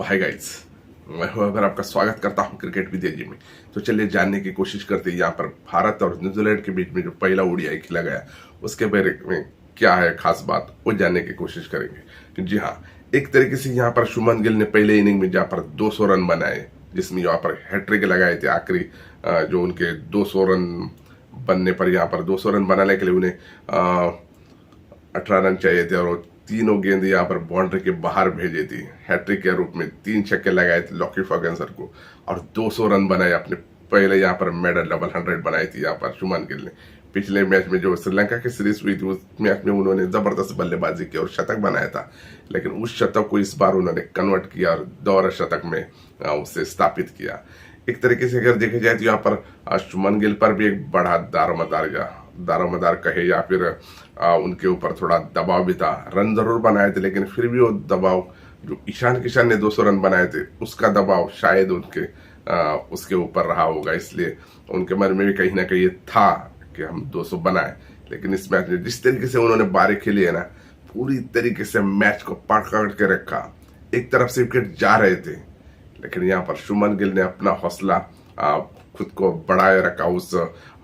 तो hi guys, मैं हूं अगर आपका स्वागत करता हूं क्रिकेट विद्या जी में। तो चलिए जानने की कोशिश करते हैं यहाँ पर भारत और न्यूजीलैंड के बीच में जो पहला ओडीआई खेला गया उसके बारे में क्या है खास बात, वो जानने की कोशिश करेंगे। जी हाँ, एक तरीके से यहाँ पर शुभमन गिल ने पहले इनिंग में जहाँ पर 200 रन बनाए, जिसमें यहाँ पर हैट्रिक लगाए थे। आखिरी जो उनके 200 रन बनने पर यहाँ पर 200 रन बनाने के लिए उन्हें 18 रन चाहिए थे और तीनों गेंद यहाँ पर बाउंड्री के बाहर भेजी थी। हैट्रिक के रूप में 3 छक्के लगाए थे लॉकी फर्गुसन को और 200 रन बनाए। अपने पहले यहाँ पर मेडल डबल 100 बनाई थी यहाँ पर शुभमन गिल ने। पिछले मैच में जो श्रीलंका की सीरीज हुई थी उस मैच में उन्होंने जबरदस्त बल्लेबाजी की और शतक बनाया था, लेकिन उस शतक को इस बार उन्होंने कन्वर्ट किया और दोहरा शतक में उसे स्थापित किया। एक तरीके से अगर देखे जाए तो यहाँ पर शुभमन गिल पर भी एक बड़ा दारोमदार कहे या फिर उनके ऊपर थोड़ा दबाव भी था। रन जरूर बनाए थे, लेकिन फिर भी वो दबाव जो ईशान किशन ने 200 रन बनाए थे उसका दबाव शायद उसके ऊपर रहा होगा। इसलिए उनके मन में भी कहीं ना कहीं था कि हम 200 बनाए। लेकिन इस मैच में जिस तरीके से उन्होंने बारी खेली है ना, पूरी तरीके से मैच को पकड़ के रखा। एक तरफ से विकेट जा रहे थे, लेकिन यहाँ पर शुभमन गिल ने अपना हौसला खुद को बढ़ाए रखा। उस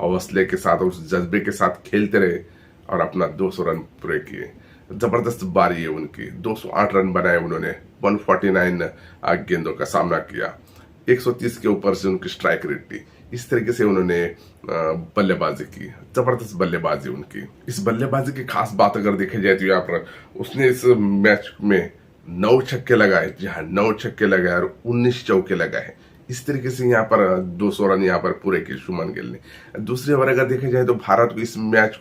हौसले के साथ, उस जज्बे के साथ खेलते रहे और अपना 200 रन पूरे किए। जबरदस्त बारी है उनकी। 208 रन बनाए उन्होंने, 149 गेंदों का सामना किया। 130 के ऊपर से उनकी स्ट्राइक रेट थी। इस तरीके से उन्होंने बल्लेबाजी की, जबरदस्त बल्लेबाजी उनकी। इस बल्लेबाजी की खास बात अगर देखी जाए तो यहाँ पर उसने इस मैच में 9 छक्के लगाए। जी हाँ, 9 छक्के लगाए और 19 चौके लगाए। इस तरीके से यहाँ पर 200 रन यहाँ पर पूरे किए शुभमन गिल ने। दूसरी ओर अगर देखा जाए तो भारत को इस मैच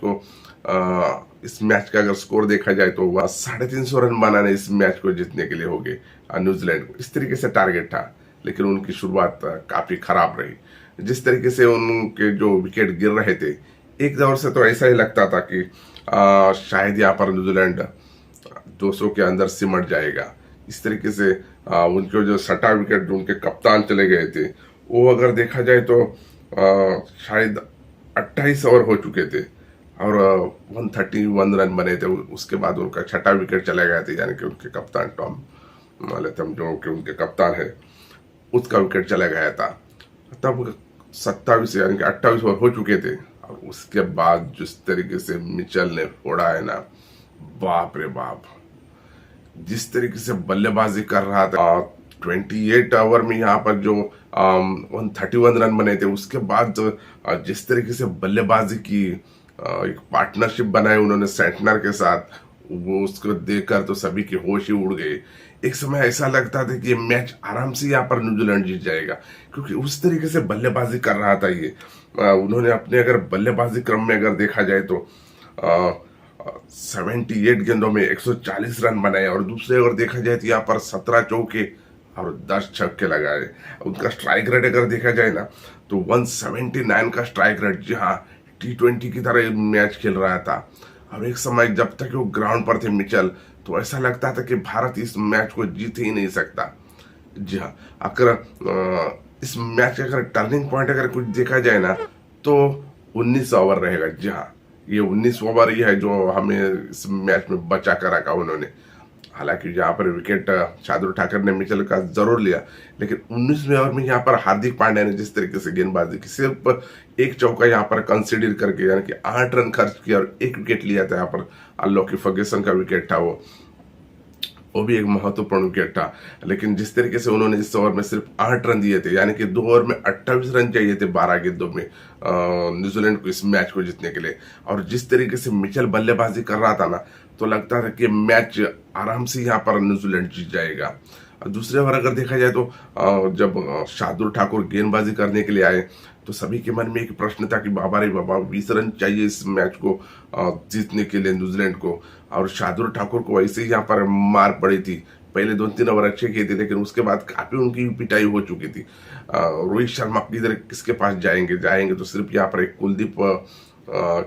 का अगर स्कोर देखा जाए तो वह 350 रन बनाने इस मैच को जीतने के लिए हो गए न्यूजीलैंड को। इस तरीके से टारगेट था, लेकिन उनकी शुरुआत काफी खराब रही। जिस तरीके से उनके जो विकेट गिर रहे थे, एक दौर से तो ऐसा ही लगता था कि शायद यहाँ पर न्यूजीलैंड 200 के अंदर सिमट जाएगा। इस तरीके से उनके जो सटा विकेट जो उनके कप्तान चले गए थे, वो अगर देखा जाए तो शायद 28 ओवर हो चुके थे और 131 रन बने थे। उसके बाद उनका छठा विकेट चला गया था, यानी कि उनके कप्तान टॉम लथम जो कि उनके कप्तान है, उसका विकेट चला गया था। तब 27 यानी कि 28 ओवर हो चुके थे और उसके बाद जिस तरीके से मिचेल ने फोड़ा है ना, बाप रे बाप, जिस तरीके से बल्लेबाजी कर रहा था। 28 ओवर में यहाँ पर जो 131 रन बने थे, उसके बाद जिस तरीके से बल्लेबाजी की, एक पार्टनरशिप बनाई उन्होंने सेंटनर के साथ, वो उसको देखकर तो सभी के होश ही उड़ गए। एक समय ऐसा लगता था कि ये मैच आराम से यहाँ पर न्यूजीलैंड जीत जाएगा, क्योंकि उस तरीके से बल्लेबाजी कर रहा था ये। उन्होंने अपने अगर बल्लेबाजी क्रम में अगर देखा जाए तो 78 गेंदों में 140 रन बनाए और दूसरे ओर देखा जाए तो यहाँ पर 17 चौके और 10 छक्के लगाए। उनका स्ट्राइक रेट अगर देखा जाए ना तो 179 का स्ट्राइक रेट। जी हाँ, T20 की तरह मैच खेल रहा था। और एक समय जब तक वो ग्राउंड पर थे मिचेल, तो ऐसा लगता था कि भारत इस मैच को जीत ही नहीं सकता। जी हाँ, अगर इस मैच का अगर टर्निंग पॉइंट अगर कुछ देखा जाए ना तो 19 ओवर रहेगा। जी हाँ, ये 19 ओवर ही है जो हमें इस मैच में बचा कर रखा उन्होंने। हालांकि यहाँ पर विकेट शार्दुल ठाकुर ने मिचेल का जरूर लिया, लेकिन 19वें ओवर में यहाँ पर हार्दिक पांड्या ने जिस तरीके से गेंदबाजी की, सिर्फ एक चौका यहाँ पर कंसिडर करके, यानी कि 8 रन खर्च किया और 1 विकेट लिया था। यहाँ पर लॉकी फर्गुसन का विकेट था, वो भी एक महत्वपूर्ण विकेट था। लेकिन जिस तरीके से उन्होंने इस ओवर में सिर्फ 8 रन दिए थे, यानी कि 2 ओवर में 28 रन चाहिए थे 12 गेंदों में न्यूजीलैंड को इस मैच को जीतने के लिए। और जिस तरीके से मिचेल बल्लेबाजी कर रहा था ना, तो लगता था कि मैच आराम से यहाँ पर न्यूजीलैंड जीत जाएगा। दूसरे ओवर अगर देखा जाए तो जब शार्दुल ठाकुर गेंदबाजी करने के लिए आए तो सभी के मन में एक प्रश्न था कि बाबा रे बाबा, 20 रन चाहिए इस मैच को जीतने के लिए न्यूजीलैंड को। और शार्दुल ठाकुर को ऐसे ही यहाँ पर मार पड़ी थी। पहले 2-3 ओवर अच्छे किए थे, लेकिन उसके बाद काफी उनकी पिटाई हो चुकी थी। रोहित शर्मा किधर किसके पास जाएंगे तो सिर्फ यहाँ पर एक कुलदीप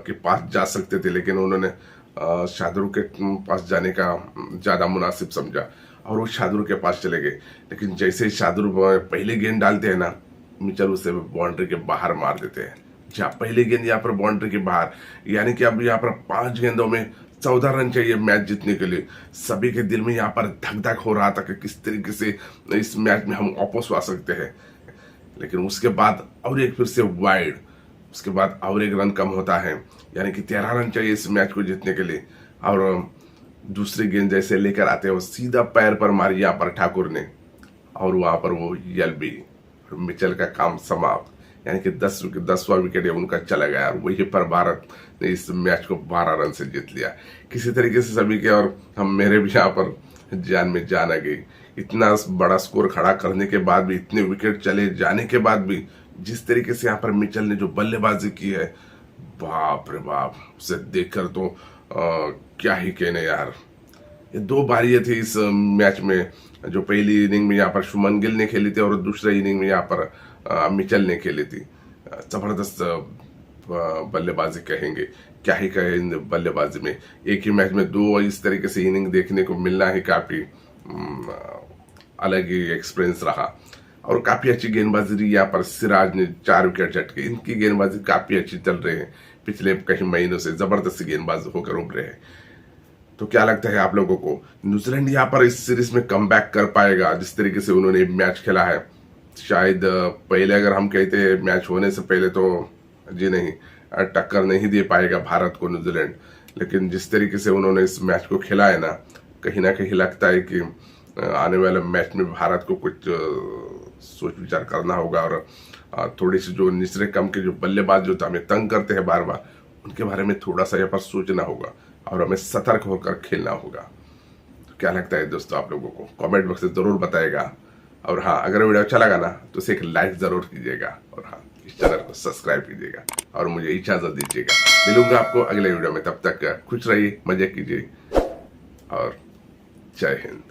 के पास जा सकते थे, लेकिन उन्होंने शार्दुल के पास जाने का ज्यादा मुनासिब समझा और वो शार्दुल के पास चले गए। लेकिन जैसे ही शार्दुल पहले गेंद डालते हैं ना, मिचेल उसे बाउंड्री के बाहर मार देते हैं। जहाँ पहले गेंद यहाँ पर बाउंड्री के बाहर, यानी कि अब यहाँ पर 5 गेंदों में 14 रन चाहिए मैच जीतने के लिए। सभी के दिल में यहाँ पर धक धक हो रहा था कि किस तरीके से इस मैच में हम वापस आ सकते हैं। लेकिन उसके बाद और एक फिर से वाइड, उसके बाद और एक रन कम होता है, यानी कि 13 रन चाहिए इस मैच को जीतने के लिए। और दूसरी गेंद जैसे लेकर आते हैं वो सीधा पैर पर मारी यहाँ पर ठाकुर ने, और वहां पर वो एलबी, मिचेल का काम समाप्त। यानी कि 10वां विकेट उनका चला गया और वही पर भारत ने इस मैच को 12 रन से जीत लिया किसी तरीके से सभी के। और हम मेरे भी यहाँ पर जान में जान आ गई। इतना बड़ा स्कोर खड़ा करने के बाद भी, इतने विकेट चले जाने के बाद भी, जिस तरीके से यहाँ पर मिचेल ने जो बल्लेबाजी की है, बाप रे बाप, उसे देखकर तो क्या ही कहने यार। ये 2 बारियां थी इस मैच में, जो पहली इनिंग में यहाँ पर शुभमन गिल ने खेली थी और दूसरे इनिंग में यहाँ पर मिचेल ने खेली थी। जबरदस्त बल्लेबाजी कहेंगे, क्या ही कहे इन बल्लेबाजी में। एक ही मैच में 2 इस तरीके से इनिंग देखने को मिलना ही काफी अलग ही एक्सपीरियंस रहा। और काफी अच्छी गेंदबाजी रही यहाँ पर। सिराज ने 4 विकेट झटके, इनकी गेंदबाजी काफी अच्छी चल रही है पिछले कई महीनों से, जबरदस्त गेंदबाज होकर उभरे हैं। तो क्या लगता है आप लोगों को, न्यूजीलैंड यहाँ पर इस सीरीज में कमबैक कर पाएगा? जिस तरीके से उन्होंने मैच खेला है, शायद पहले अगर हम कहते मैच होने से पहले तो जी नहीं, टक्कर नहीं दे पाएगा भारत को न्यूजीलैंड। लेकिन जिस तरीके से उन्होंने इस मैच को खेला है ना कहीं लगता है कि आने वाले मैच में भारत को कुछ सोच विचार करना होगा। और थोड़ी सी जो निचले कम के जो बल्लेबाज जो हमें तंग करते हैं बार बार, उनके बारे में थोड़ा सा यहाँ पर सोचना होगा और हमें सतर्क होकर खेलना होगा। तो क्या लगता है दोस्तों आप लोगों को, कमेंट बॉक्स में जरूर बताएगा। और हाँ, अगर वीडियो अच्छा लगा ना तो उसे एक लाइक जरूर कीजिएगा, और हाँ, इस चैनल को सब्सक्राइब कीजिएगा और मुझे इजाजत दीजिएगा। मिलूंगा आपको अगले वीडियो में, तब तक खुश रहिए, मजे कीजिए और जय हिंद।